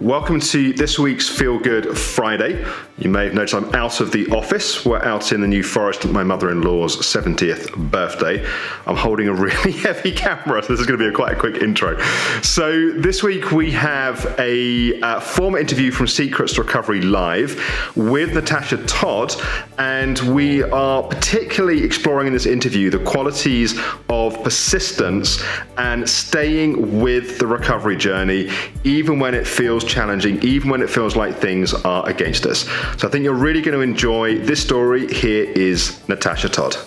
Welcome to this week's Feel Good Friday. You may have noticed I'm out of the office. We're out in the New Forest at my mother-in-law's 70th birthday. I'm holding a really heavy camera, so this is going to be quite a quick intro. So this week we have a former interview from Secrets to Recovery Live with Natasha Todd, and we are particularly exploring in this interview the qualities of persistence and staying with the recovery journey, even when it feels challenging, even when it feels like things are against us. So I think you're really going to enjoy this story. Here is Natasha Todd.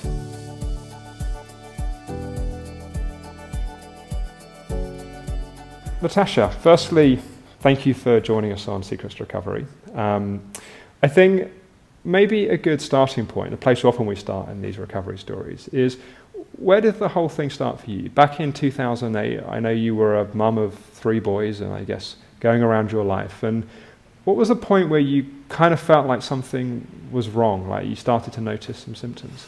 Natasha, firstly, thank you for joining us on Secrets to Recovery. I think maybe a good starting point, a place often we start in these recovery stories, is where did the whole thing start for you? Back in 2008, I know you were a mum of 3 boys, and I guess going around your life. And what was the point where you kind of felt like something was wrong, like you started to notice some symptoms?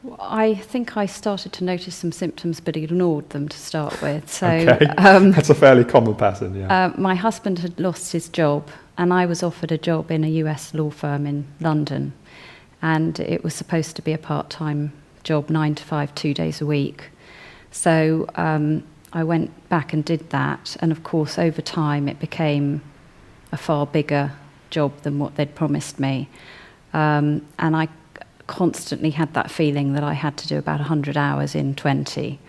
Well, I think I started to notice some symptoms but ignored them to start with. So, okay. That's a fairly common pattern, yeah. My husband had lost his job, and I was offered a job in a US law firm in London. And it was supposed to be a part-time job, 9 to 5, 2 days a week. So I went back and did that, and of course over time it became a far bigger job than what they'd promised me, and I constantly had that feeling that I had to do about 100 hours in 20.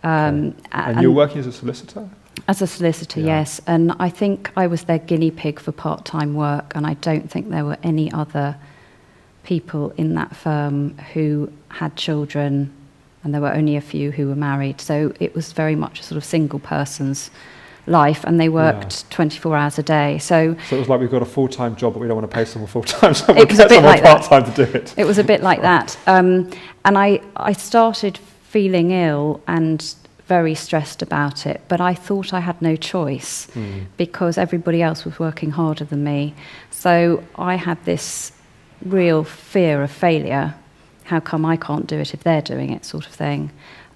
And you're working as a solicitor? As a solicitor, yeah. Yes, and I think I was their guinea pig for part-time work, and I don't think there were any other people in that firm who had children, and there were only a few who were married. So it was very much a sort of single person's life, and they worked 24 hours a day. So it was like, we've got a full-time job, but we don't want to pay someone full-time, so we'll get someone like part-time to do it. It was a bit like that. And I started feeling ill and very stressed about it, but I thought I had no choice because everybody else was working harder than me. So I had this real fear of failure. How come I can't do it if they're doing it, sort of thing.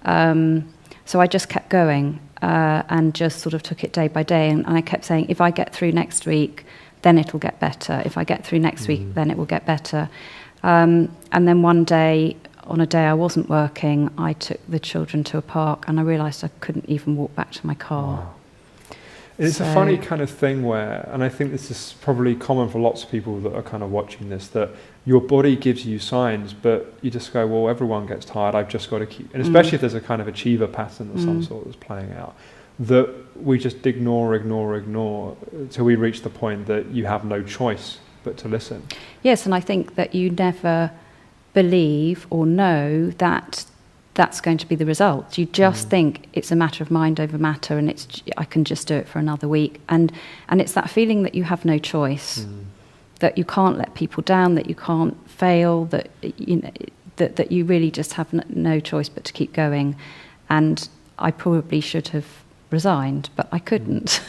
So I just kept going and just sort of took it day by day. And I kept saying, if I get through next week, then it'll get better. If I get through next week, then it will get better. And then one day, on a day I wasn't working, I took the children to a park, and I realised I couldn't even walk back to my car. Wow. It's a funny kind of thing where, and I think this is probably common for lots of people that are kind of watching this, that your body gives you signs, but you just go, well, everyone gets tired, I've just got to keep, and especially if there's a kind of achiever pattern of some sort that's playing out, that we just ignore until we reach the point that you have no choice but to listen. Yes, and I think that you never believe or know that that's going to be the result. You just think it's a matter of mind over matter, and I can just do it for another week. And it's that feeling that you have no choice, that you can't let people down, that you can't fail, that that you really just have no choice but to keep going. And I probably should have resigned, but I couldn't.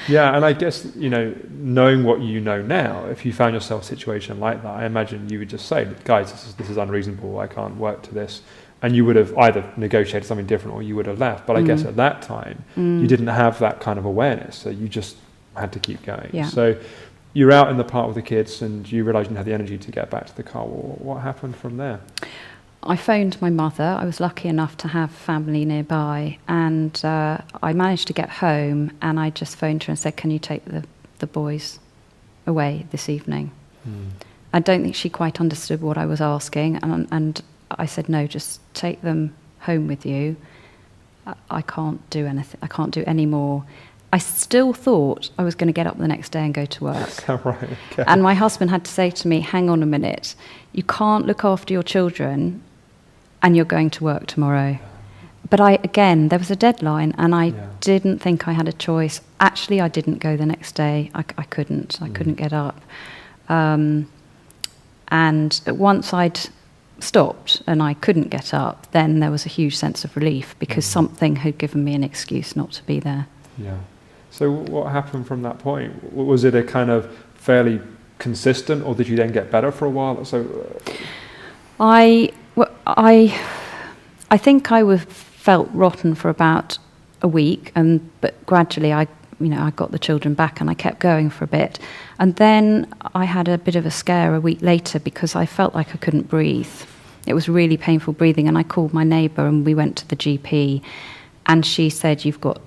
Yeah, and I guess, knowing what you know now, if you found yourself in a situation like that, I imagine you would just say, guys, this is unreasonable, I can't work to this. And you would have either negotiated something different or you would have left. But I guess at that time, you didn't have that kind of awareness, so you just had to keep going. Yeah. So you're out in the park with the kids and you realised you didn't have the energy to get back to the car. Well, what happened from there? I phoned my mother. I was lucky enough to have family nearby, and I managed to get home, and I just phoned her and said, can you take the boys away this evening? I don't think she quite understood what I was asking, and I said, no, just take them home with you. I can't do anything. I can't do any more. I still thought I was going to get up the next day and go to work. Right, okay. And my husband had to say to me, hang on a minute, you can't look after your children and you're going to work tomorrow. But there was a deadline, and I didn't think I had a choice. Actually, I didn't go the next day. I couldn't. I couldn't get up. And once I'd stopped and I couldn't get up, then there was a huge sense of relief because something had given me an excuse not to be there. Yeah. So what happened from that point? Was it a kind of fairly consistent, or did you then get better for a while? So I think I felt rotten for about a week, but gradually I I got the children back and I kept going for a bit. And then I had a bit of a scare a week later because I felt like I couldn't breathe. It was really painful breathing, and I called my neighbour and we went to the GP, and she said, you've got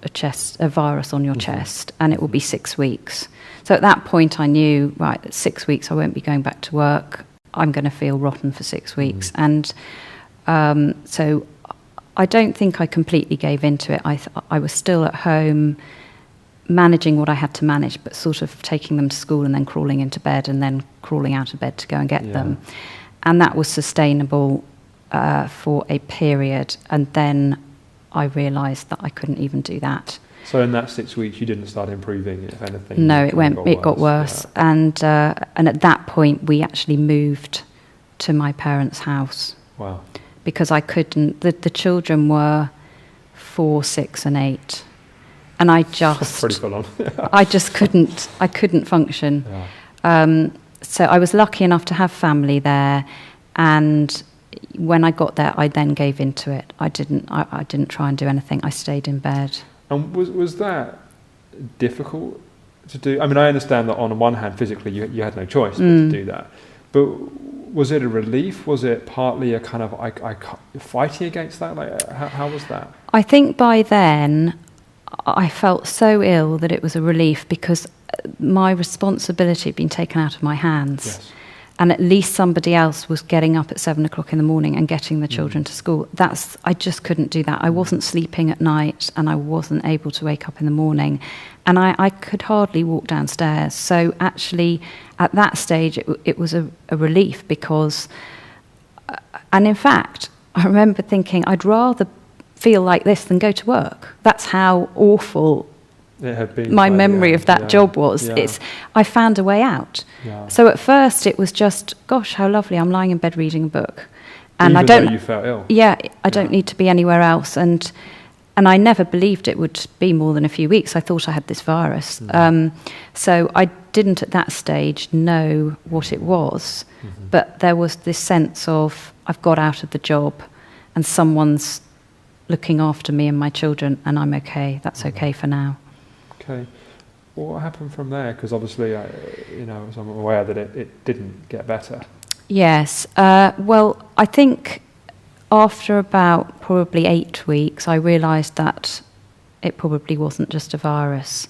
a virus on your chest and it will be 6 weeks. So at that point I knew, right, that 6 weeks I won't be going back to work. I'm going to feel rotten for 6 weeks. And so I don't think I completely gave into it. I was still at home managing what I had to manage, but sort of taking them to school and then crawling into bed and then crawling out of bed to go and get them. And that was sustainable for a period. And then I realised that I couldn't even do that. So in that 6 weeks, you didn't start improving, if anything? No, it got worse. Yeah. And at that point, we actually moved to my parents' house. Wow. Because I couldn't, the children were 4, 6 and 8. And I just... pretty full on. I just couldn't function. Yeah. So I was lucky enough to have family there, and when I got there, I then gave into it. I didn't try and do anything. I stayed in bed. And was that difficult to do? I mean, I understand that on one hand, physically, you had no choice but to do that. But was it a relief? Was it partly a kind of fighting against that? Like, how was that? I think by then, I felt so ill that it was a relief because my responsibility had been taken out of my hands. Yes. And at least somebody else was getting up at 7 o'clock in the morning and getting the children to school. I just couldn't do that. I wasn't sleeping at night and I wasn't able to wake up in the morning. And I could hardly walk downstairs. So actually, at that stage, it was a relief because... and in fact, I remember thinking, I'd rather feel like this than go to work. That's how awful it had been my memory of that job was. Yeah. I found a way out. Yeah. So at first it was just, gosh, how lovely, I'm lying in bed reading a book. And even though you felt ill. Yeah, I don't need to be anywhere else. And I never believed it would be more than a few weeks. I thought I had this virus. So I didn't at that stage know what it was. But there was this sense of, I've got out of the job and someone's looking after me and my children, and I'm okay. That's okay for now. Okay. Well, what happened from there? Because obviously, I'm aware that it didn't get better. Yes. Well, I think after about probably 8 weeks, I realised that it probably wasn't just a virus.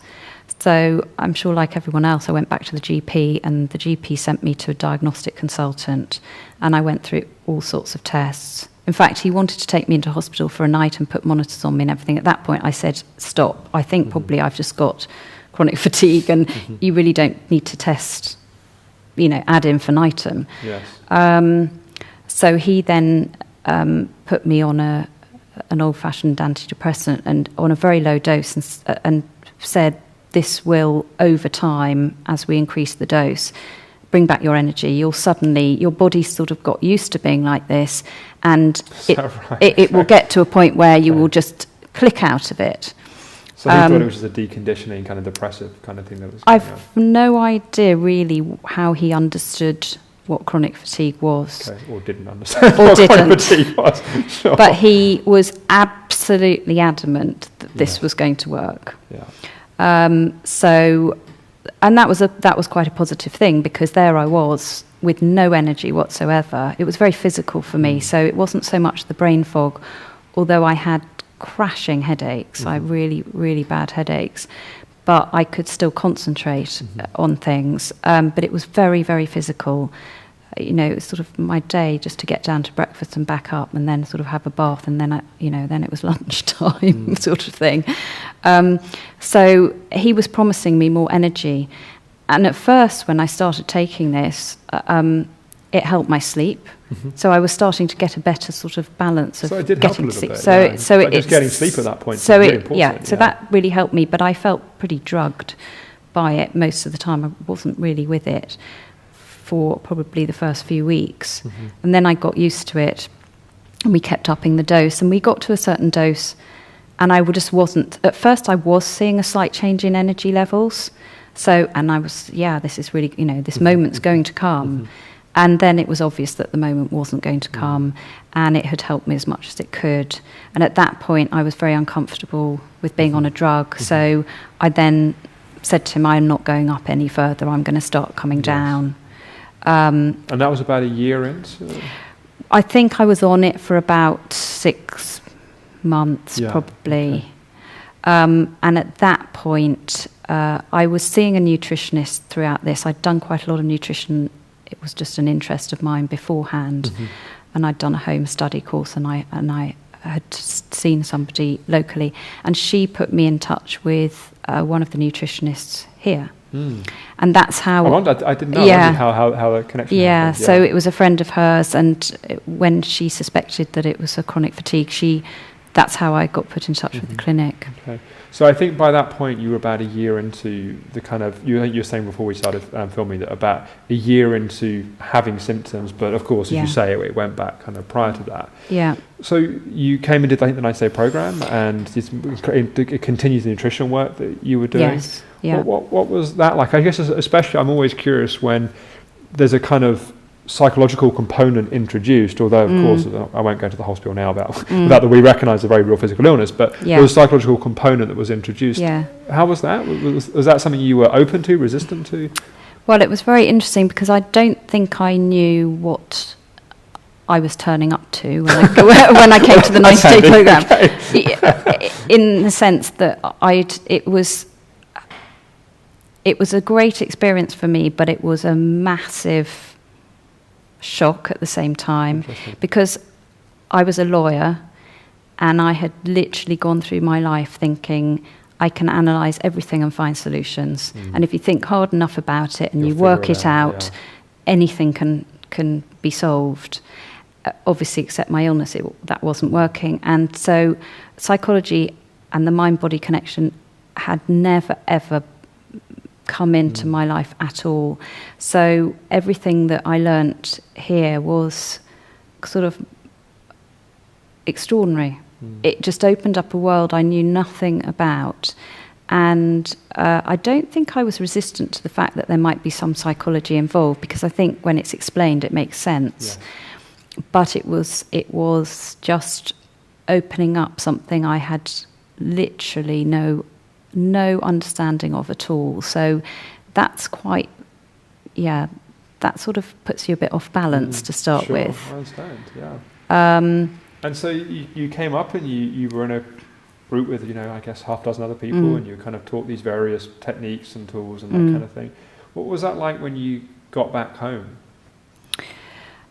So I'm sure, like everyone else, I went back to the GP, and the GP sent me to a diagnostic consultant, and I went through all sorts of tests. In fact, he wanted to take me into hospital for a night and put monitors on me and everything. At that point, I said, stop. I think probably I've just got chronic fatigue, and you really don't need to test, ad infinitum. Yes. So he then put me on an old-fashioned antidepressant and on a very low dose, and said, this will, over time, as we increase the dose, bring back your energy. Your body sort of got used to being like this, and it will get to a point where you will just click out of it. So he thought it was just a deconditioning, kind of depressive kind of thing that was going on. I've no idea really how he understood what chronic fatigue was. Okay, or didn't understand what chronic fatigue was. Sure. But he was absolutely adamant that this was going to work. Yeah. And that was quite a positive thing, because there I was with no energy whatsoever. It was very physical for me, so it wasn't so much the brain fog, although I had crashing headaches. I had really, really bad headaches, but I could still concentrate on things. But it was very, very physical. It was sort of my day just to get down to breakfast and back up, and then sort of have a bath, and then then it was lunchtime sort of thing. So he was promising me more energy, and at first when I started taking this, it helped my sleep. So I was starting to get a better sort of balance of it did help a little sleep. bit. So it's just getting sleep at that point. So really important. So that really helped me, but I felt pretty drugged by it most of the time. I wasn't really with it for probably the first few weeks. And then I got used to it, and we kept upping the dose, and we got to a certain dose, and I just wasn't, at first I was seeing a slight change in energy levels, and I was, this is really, this moment's going to come. And then it was obvious that the moment wasn't going to come, and it had helped me as much as it could. And at that point, I was very uncomfortable with being on a drug. So I then said to him, I'm not going up any further. I'm going to start coming down. And that was about a year into? I think I was on it for about 6 months, probably. Okay. And at that point, I was seeing a nutritionist throughout this. I'd done quite a lot of nutrition. It was just an interest of mine beforehand. And I'd done a home study course, and I had seen somebody locally. And she put me in touch with one of the nutritionists here. And that's how... I didn't know how the connection happened. So it was a friend of hers, and when she suspected that it was a chronic fatigue, that's how I got put in touch with the clinic. Okay. So I think by that point you were about a year into the kind of... You were saying before we started filming that about a year into having symptoms, but of course, as you say, it went back kind of prior to that. Yeah. So you came and did, I think, the 90-day program, and it continues the nutrition work that you were doing. Yes. Yeah. What was that like? I guess especially I'm always curious when there's a kind of psychological component introduced, although of course I won't go into the hospital now about that we recognise a very real physical illness, but there was a psychological component that was introduced. Yeah. How was that? Was that something you were open to, resistant to? Well, it was very interesting because I don't think I knew what I was turning up to when I came to the 90-day program. Okay. In the sense that it was a great experience for me, but it was a massive shock at the same time, because I was a lawyer and I had literally gone through my life thinking I can analyse everything and find solutions. And if you think hard enough about it and you work it out, anything can be solved. Obviously, except my illness, that wasn't working. And so psychology and the mind-body connection had never, ever come into my life at all. So everything that I learnt here was sort of extraordinary. It just opened up a world I knew nothing about. And I don't think I was resistant to the fact that there might be some psychology involved, because I think when it's explained, it makes sense. Yeah. But it was just opening up something I had literally no understanding of at all. So that's quite, that sort of puts you a bit off balance to start with. I understand, yeah. And so you came up and you were in a group with, I guess, half a dozen other people, and you kind of taught these various techniques and tools and that kind of thing. What was that like when you got back home?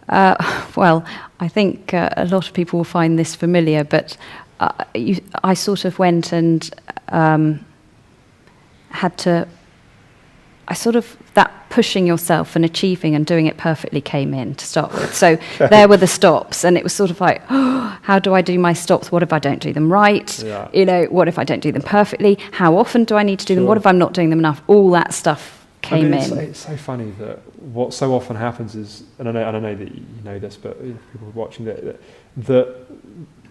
Well, I think a lot of people will find this familiar, but I sort of went and that pushing yourself and achieving and doing it perfectly came in to start with. So there were the stops, and it was sort of like, how do I do my stops? What if I don't do them right? Yeah. What if I don't do them perfectly? How often do I need to do them? What if I'm not doing them enough? All that stuff came in. It's so funny that what so often happens is, and I know that you know this, but people watching that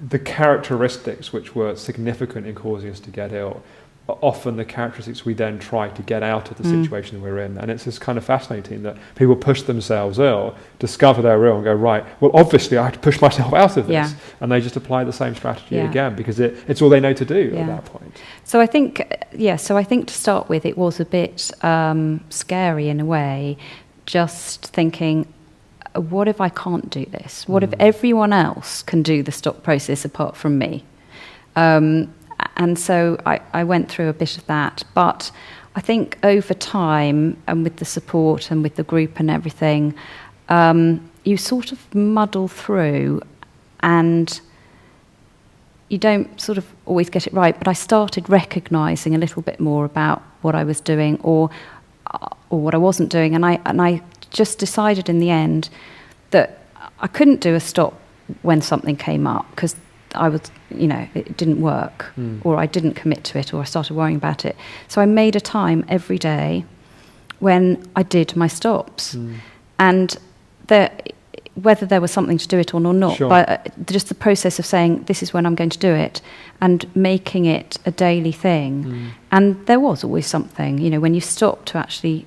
the characteristics which were significant in causing us to get ill are often the characteristics we then try to get out of the situation we're in. And it's just kind of fascinating that people push themselves ill, discover they're ill, and go, right, well, obviously I have to push myself out of this. Yeah. And they just apply the same strategy again, because it's all they know to do at that point. So I think, to start with, it was a bit scary in a way, just thinking, what if I can't do this? What if everyone else can do the stop process apart from me? And so I went through a bit of that. But I think over time, and with the support and with the group and everything, you sort of muddle through, and you don't sort of always get it right. But I started recognising a little bit more about what I was doing or what I wasn't doing. And I just decided in the end that I couldn't do a stop when something came up, because I was, it didn't work, or I didn't commit to it, or I started worrying about it. So I made a time every day when I did my stops. And whether there was something to do it on or not, but just the process of saying, this is when I'm going to do it, and making it a daily thing. And there was always something, when you stop to actually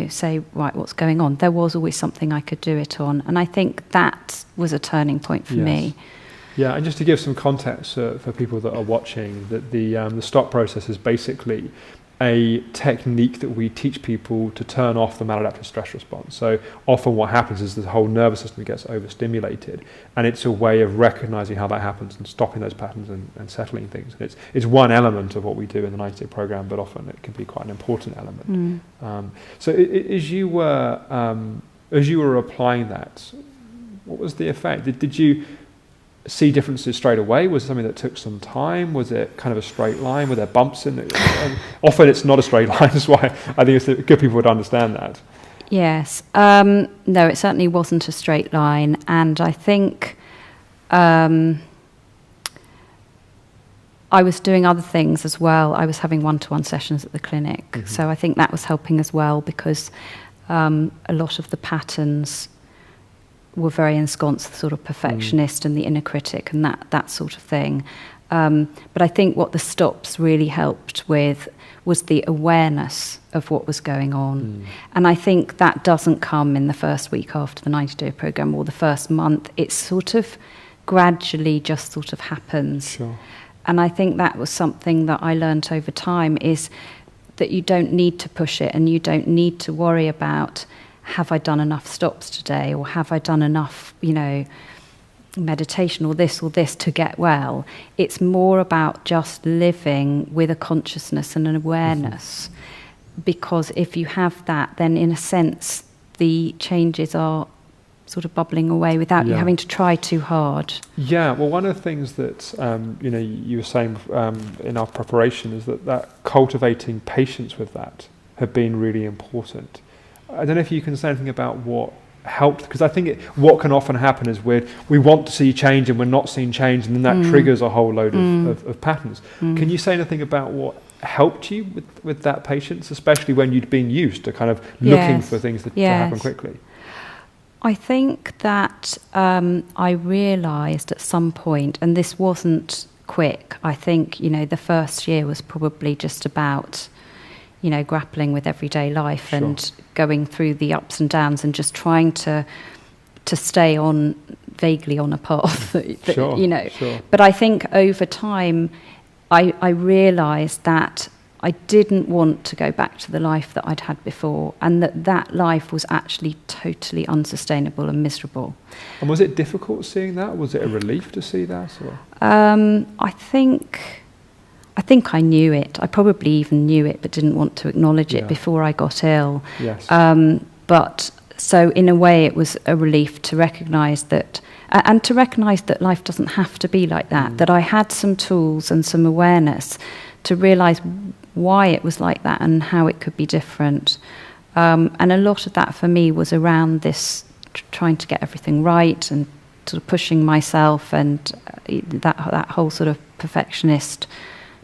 say, right, what's going on. There was always something I could do it on. And I think that was a turning point for me. Yeah, and just to give some context for people that are watching, that the stop process is basically a technique that we teach people to turn off the maladaptive stress response. So often what happens is the whole nervous system gets overstimulated, and it's a way of recognizing how that happens and stopping those patterns and settling things. And it's one element of what we do in the 90-day program, but often it can be quite an important element. So as you were applying that, what was the effect? Did you see differences straight away? Was it something that took some time? Was it kind of a straight line? Were there bumps in it? Often it's not a straight line. That's why I think it's good people would understand that. Yes. No, it certainly wasn't a straight line. And I think I was doing other things as well. I was having one-to-one sessions at the clinic. So I think that was helping as well, because a lot of the patterns were very ensconced, the sort of perfectionist and the inner critic and that sort of thing. But I think what the stops really helped with was the awareness of what was going on. And I think that doesn't come in the first week after the 90-day program or the first month. It sort of gradually just sort of happens. Sure. And I think that was something that I learned over time, is that you don't need to push it, and you don't need to worry about, have I done enough stops today, or have I done enough, meditation or this to get well. It's more about just living with a consciousness and an awareness, because if you have that, then in a sense the changes are sort of bubbling away without you having to try too hard. Yeah, well, one of the things that you were saying in our preparation is that cultivating patience with that had been really important. I don't know if you can say anything about what helped, because I think what can often happen is we want to see change and we're not seeing change, and then that triggers a whole load of patterns. Can you say anything about what helped you with that patience, especially when you'd been used to kind of looking for things to happen quickly? I think that I realised at some point, and this wasn't quick, I think, the first year was probably just about grappling with everyday life and going through the ups and downs and just trying to stay on vaguely on a path. But I think over time I realised that I didn't want to go back to the life that I'd had before, and that life was actually totally unsustainable and miserable. And was it difficult seeing that? Was it a relief to see that? Or? I think I knew it. I probably even knew it, but didn't want to acknowledge it before I got ill. Yes. But so in a way, it was a relief to recognise that, and to recognise that life doesn't have to be like that. That I had some tools and some awareness to realise why it was like that and how it could be different. And a lot of that for me was around this trying to get everything right and sort of pushing myself, and that whole sort of perfectionist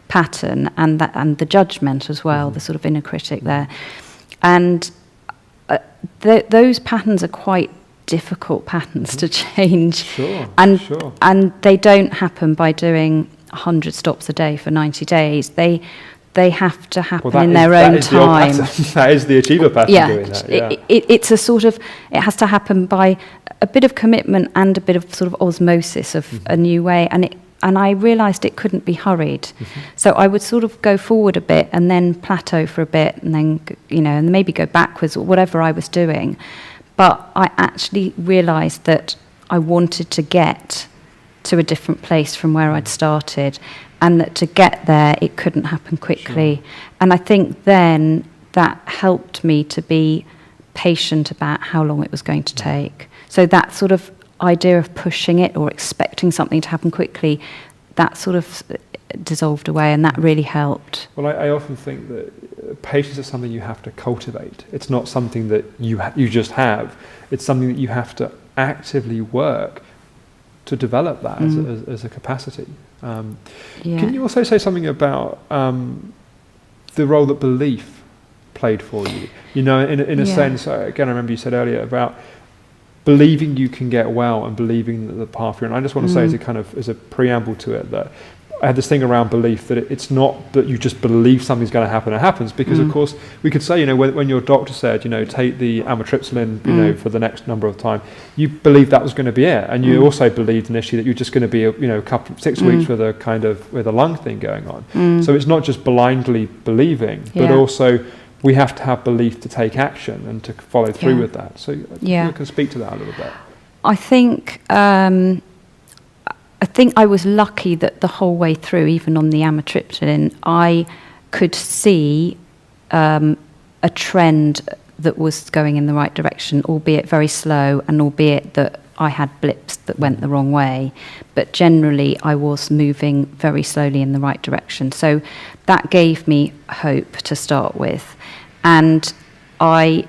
pattern, and the judgment as well, the sort of inner critic there. And those patterns are quite difficult patterns to change. And they don't happen by doing 100 stops a day for 90 days. They have to happen in their own time. That is the achiever pattern doing that. It's a sort of, it has to happen by a bit of commitment and a bit of sort of osmosis of a new way. And I realised it couldn't be hurried. So I would sort of go forward a bit and then plateau for a bit, and then, and maybe go backwards or whatever I was doing. But I actually realised that I wanted to get to a different place from where I'd started, and that to get there, it couldn't happen quickly. And I think then that helped me to be patient about how long it was going to take. So that sort of idea of pushing it or expecting something to happen quickly, that sort of dissolved away, and that really helped. Well, I often think that patience is something you have to cultivate. It's not something that you just have. It's something that you have to actively work to develop that as a capacity. Can you also say something about the role that belief played for you? In a sense, again, I remember you said earlier about believing you can get well and believing that the path you're in. I just want to say as a preamble to it, that I had this thing around belief that it's not that you just believe something's going to happen, it happens, because of course we could say, when your doctor said, take the amitriptyline, for the next number of time, you believed that was going to be it, and you also believed initially that you're just going to be a couple 6 weeks with a lung thing going on. So it's not just blindly believing, but also we have to have belief to take action and to follow through with that. So you can speak to that a little bit. I think I was lucky that the whole way through, even on the amitriptyline, I could see a trend that was going in the right direction, albeit very slow, and albeit that I had blips that went the wrong way. But generally, I was moving very slowly in the right direction. So that gave me hope to start with. And I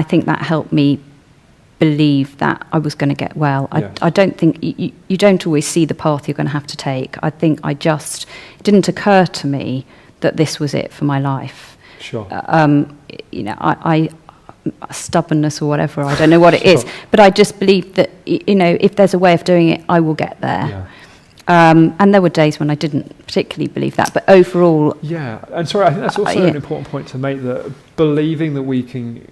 think that helped me believe that I was going to get well. I don't think you don't always see the path you're going to have to take. I think it didn't occur to me that this was it for my life. Sure. I stubbornness or whatever, I don't know what it is, but I just believed that if there's a way of doing it, I will get there. And there were days when I didn't particularly believe that, but overall... Yeah, and sorry, I think that's also an important point to make, that believing that we can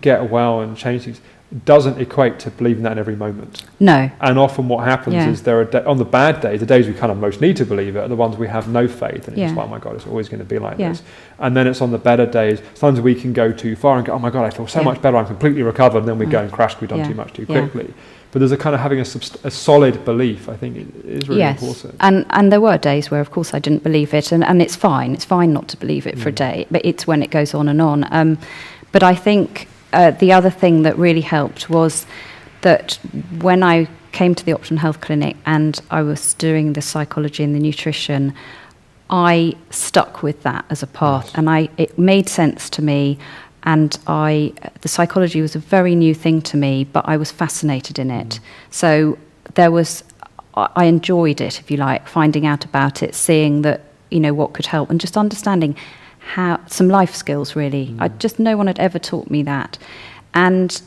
get well and change things doesn't equate to believing that in every moment. No. And often what happens is there are on the bad days, the days we kind of most need to believe it, are the ones we have no faith, and it's just like, oh my God, it's always going to be like this. And then it's on the better days, sometimes we can go too far and go, oh my God, I feel so much better, I'm completely recovered, and then we go and crash, we've done too much too quickly. But there's a kind of having a solid belief, I think, is really important. And there were days where, of course, I didn't believe it, and it's fine not to believe it for a day, but it's when it goes on and on. But I think the other thing that really helped was that when I came to the Optimum Health Clinic and I was doing the psychology and the nutrition, I stuck with that as a path, and it made sense to me. And the psychology was a very new thing to me, but I was fascinated in it. So I enjoyed it, if you like, finding out about it, seeing that, what could help, and just understanding some life skills, really. No one had ever taught me that. And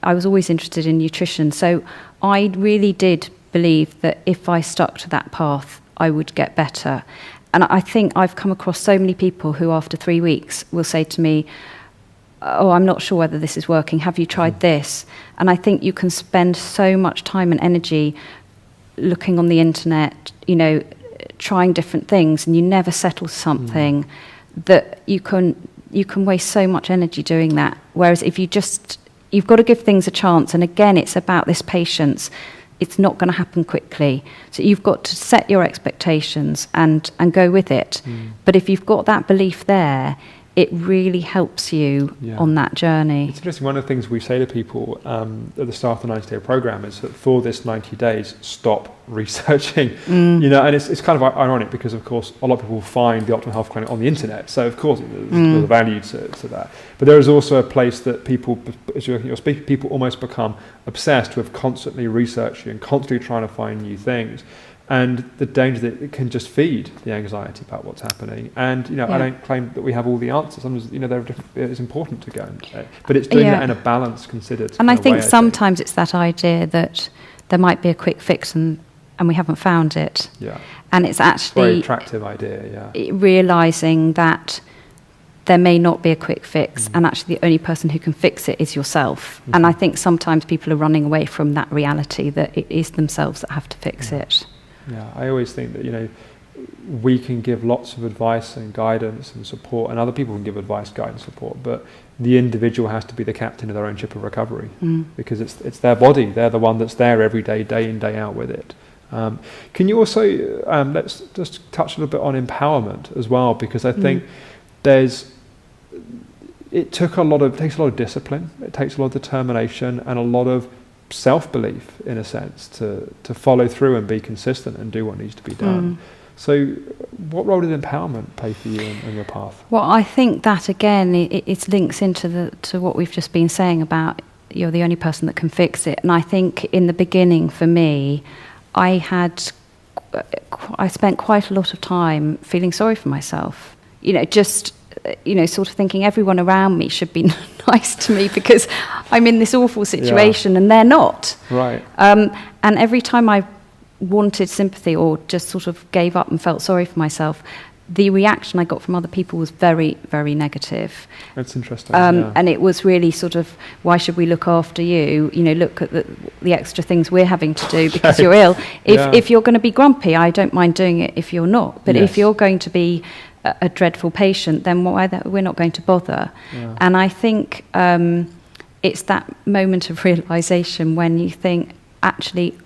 I was always interested in nutrition. So I really did believe that if I stuck to that path, I would get better. And I think I've come across so many people who, after 3 weeks, will say to me, oh, I'm not sure whether this is working. Have you tried this? And I think you can spend so much time and energy looking on the internet, trying different things, and you never settle something that you can waste so much energy doing that. Whereas if you've got to give things a chance. And again, it's about this patience. It's not going to happen quickly. So you've got to set your expectations and go with it. But if you've got that belief there, it really helps you on that journey. It's interesting, one of the things we say to people at the start of the 90-day program is that for this 90 days, stop researching. And it's kind of ironic because, of course, a lot of people find the Optimum Health Clinic on the internet, so of course there's a value to that. But there is also a place that people, as you're speaking, people almost become obsessed with constantly researching and constantly trying to find new things. And the danger that it can just feed the anxiety about what's happening. And I don't claim that we have all the answers. Sometimes there are different. It's important to go, but it's doing that in a balance, considered. And I think sometimes it's that idea that there might be a quick fix, and we haven't found it. Yeah. And it's actually a very attractive idea. Yeah. Realizing that there may not be a quick fix, and actually the only person who can fix it is yourself. And I think sometimes people are running away from that reality that it is themselves that have to fix it. Yeah, I always think that, we can give lots of advice and guidance and support, and other people can give advice, guidance, support, but the individual has to be the captain of their own ship of recovery, because it's their body. They're the one that's there every day, day in, day out with it. Can you also, let's just touch a little bit on empowerment as well, because I think it takes a lot of discipline, it takes a lot of determination and a lot of self-belief, in a sense, to follow through and be consistent and do what needs to be done. So what role did empowerment play for you in your path? Well, I think that, again, it links into to what we've just been saying about you're the only person that can fix it. And I think in the beginning, for me, I spent quite a lot of time feeling sorry for myself. Sort of thinking everyone around me should be nice to me because I'm in this awful situation and they're not. Right. And every time I wanted sympathy or just sort of gave up and felt sorry for myself, the reaction I got from other people was very, very negative. That's interesting. And it was really sort of, why should we look after you? You know, look at the extra things we're having to do because you're ill. If you're going to be grumpy, I don't mind doing it if you're not. But if you're going to be a dreadful patient, then we're not going to bother. Yeah. And I think it's that moment of realisation when you think, actually,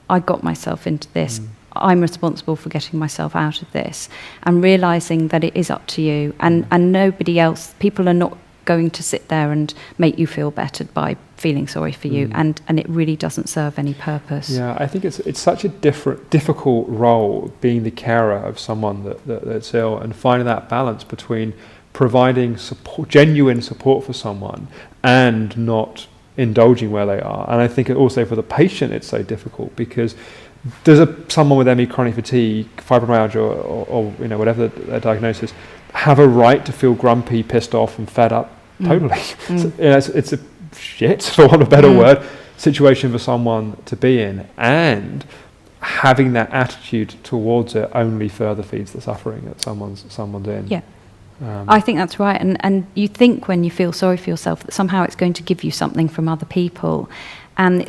I got myself into this. I'm responsible for getting myself out of this, and realising that it is up to you, and nobody else. People are not going to sit there and make you feel better by feeling sorry for you, and it really doesn't serve any purpose. Yeah, I think it's such a difficult role, being the carer of someone that's ill, and finding that balance between providing support, genuine support for someone, and not indulging where they are. And I think also for the patient it's so difficult, because does someone with ME, chronic fatigue, fibromyalgia, or you know, whatever their diagnosis, have a right to feel grumpy, pissed off, and fed up? Totally. So, you know, it's a shit, for want of a better word, situation for someone to be in, and having that attitude towards it only further feeds the suffering that someone's in. Yeah. I think that's right, and you think when you feel sorry for yourself that somehow it's going to give you something from other people, and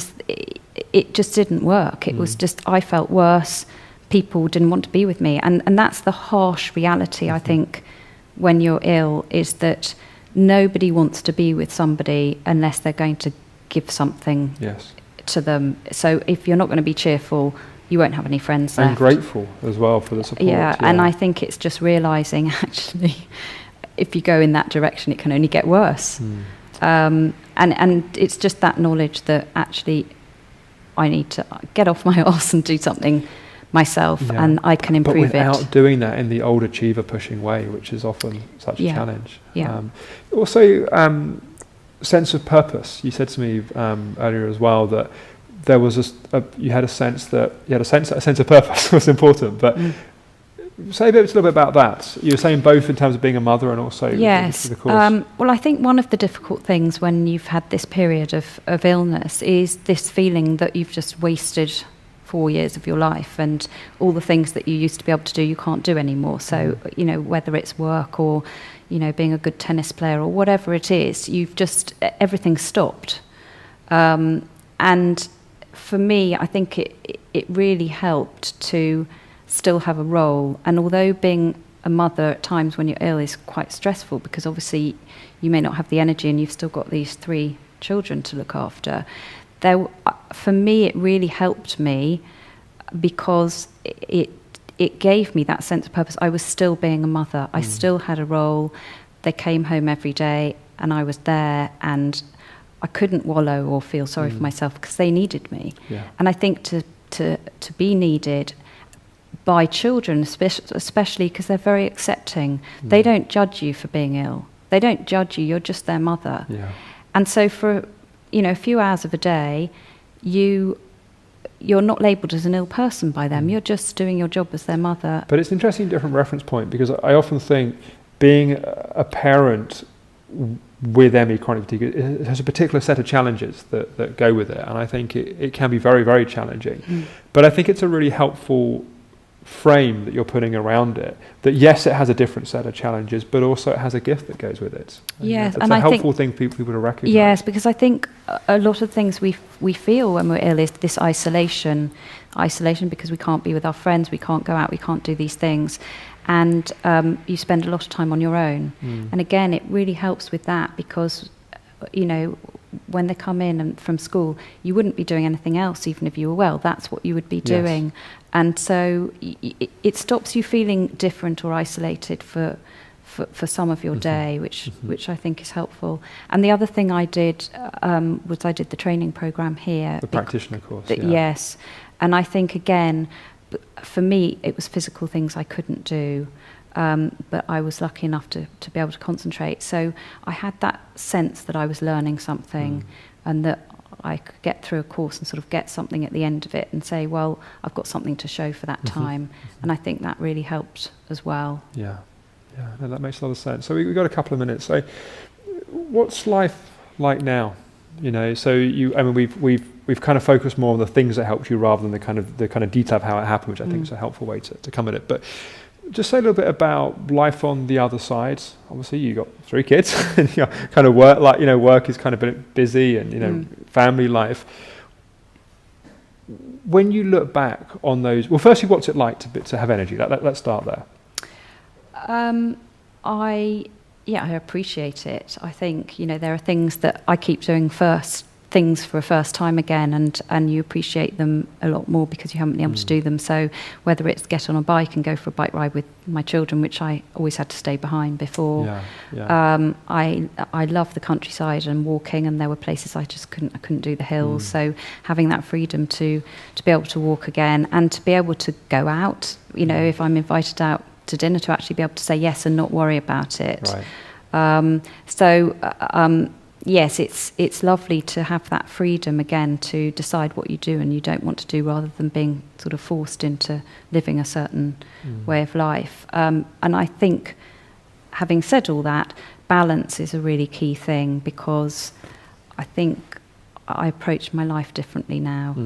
it just didn't work. It was just, I felt worse, people didn't want to be with me, and that's the harsh reality, I think, when you're ill, is that nobody wants to be with somebody unless they're going to give something to them. So if you're not going to be cheerful, you won't have any friends left. And grateful as well for the support. Yeah, and I think it's just realising, actually, if you go in that direction, it can only get worse. And it's just that knowledge that actually I need to get off my arse and do something myself, and I can improve it. But without doing that in the old achiever pushing way, which is often such a challenge. Yeah. Also, sense of purpose. You said to me earlier as well that there was you had a sense that a sense of purpose was important. But say a little bit about that. You were saying both in terms of being a mother and also the course. Well, I think one of the difficult things when you've had this period of illness is this feeling that you've just wasted 4 years of your life, and all the things that you used to be able to do you can't do anymore. So you know, whether it's work or, you know, being a good tennis player or whatever it is, you've just, everything's stopped. And for me, I think it really helped to still have a role. And although being a mother at times when you're ill is quite stressful, because obviously you may not have the energy and you've still got these 3 children to look after, for me it really helped me, because it gave me that sense of purpose. I was still being a mother. I still had a role. They came home every day and I was there, and I couldn't wallow or feel sorry for myself, because they needed me. Yeah. And I think to be needed by children, especially because they're very accepting. They don't judge you for being ill. They don't judge you. You're just their mother. Yeah. And so for, you know, a few hours of a day, you're not labelled as an ill person by them. You're just doing your job as their mother. But it's an interesting different reference point, because I often think being a parent with ME, chronic fatigue, it has a particular set of challenges that go with it, and I think it can be very, very challenging. But I think it's a really helpful frame that you're putting around it, that yes, it has a different set of challenges, but also it has a gift that goes with it. Yes, and it's a helpful thing for people to recognise. Yes, because I think a lot of things we feel when we're ill is this isolation because we can't be with our friends, we can't go out, we can't do these things, and you spend a lot of time on your own. And again, it really helps with that, because, you know, when they come in from school, you wouldn't be doing anything else even if you were well. That's what you would be doing. Yes. And so it stops you feeling different or isolated for some of your day, which I think is helpful. And the other thing I did was I did the training program here. The practitioner course. Yes. And I think, again, for me, it was physical things I couldn't do. But I was lucky enough to be able to concentrate. So I had that sense that I was learning something, and that I could get through a course and sort of get something at the end of it and say, well, I've got something to show for that time. And I think that really helped as well. Yeah, no, that makes a lot of sense. So we've got a couple of minutes. So what's life like now? You know, so we've we've kind of focused more on the things that helped you rather than the kind of detail of how it happened, which I think is a helpful way to come at it. But just say a little bit about life on the other side. Obviously, you got 3 kids, and kind of work is kind of been busy, and family life. When you look back on those, well, firstly, what's it like to have energy? Let's start there. I appreciate it. I think, there are things that I keep doing things for a first time again, and you appreciate them a lot more because you haven't been able to do them. So whether it's get on a bike and go for a bike ride with my children, which I always had to stay behind before. I love the countryside and walking, and there were places I couldn't do the hills. So having that freedom to be able to walk again and to be able to go out, if I'm invited out to dinner, to actually be able to say yes and not worry about it. Right. Yes, it's lovely to have that freedom again to decide what you do and you don't want to do, rather than being sort of forced into living a certain way of life. And I think, having said all that, balance is a really key thing, because I think I approach my life differently now.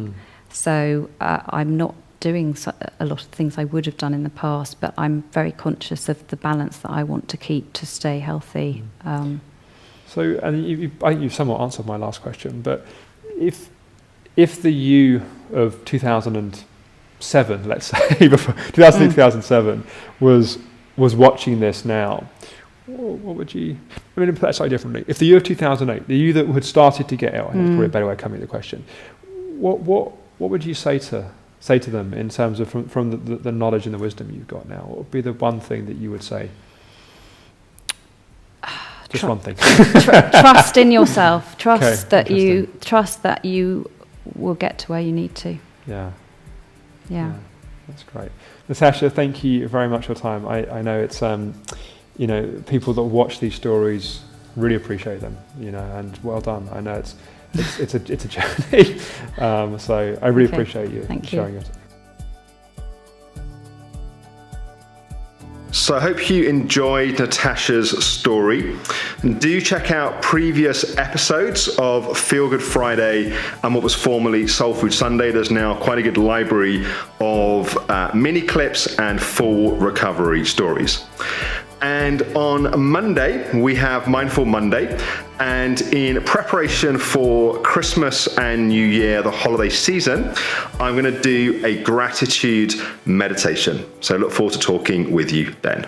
So I'm not doing a lot of things I would have done in the past, but I'm very conscious of the balance that I want to keep to stay healthy. So, and I think you've somewhat answered my last question, but if the you of 2007, let's say, before 2007, was watching this now, what would you? I mean, put that slightly differently. If the you of 2008, the you that had started to get ill, and that's probably a better way of coming to the question, what would you say to them in terms of from the knowledge and the wisdom you've got now? What would be the one thing that you would say? Just one thing. Trust in yourself. Trust that you will get to where you need to. Yeah. That's great. Natasha, thank you very much for your time. I know it's people that watch these stories really appreciate them. And well done. I know it's a journey. So I really appreciate you sharing it. So I hope you enjoyed Natasha's story. Do check out previous episodes of Feel Good Friday and what was formerly Soul Food Sunday. There's now quite a good library of mini clips and full recovery stories. And on Monday, we have Mindful Monday. And in preparation for Christmas and New Year, the holiday season, I'm going to do a gratitude meditation. So look forward to talking with you then.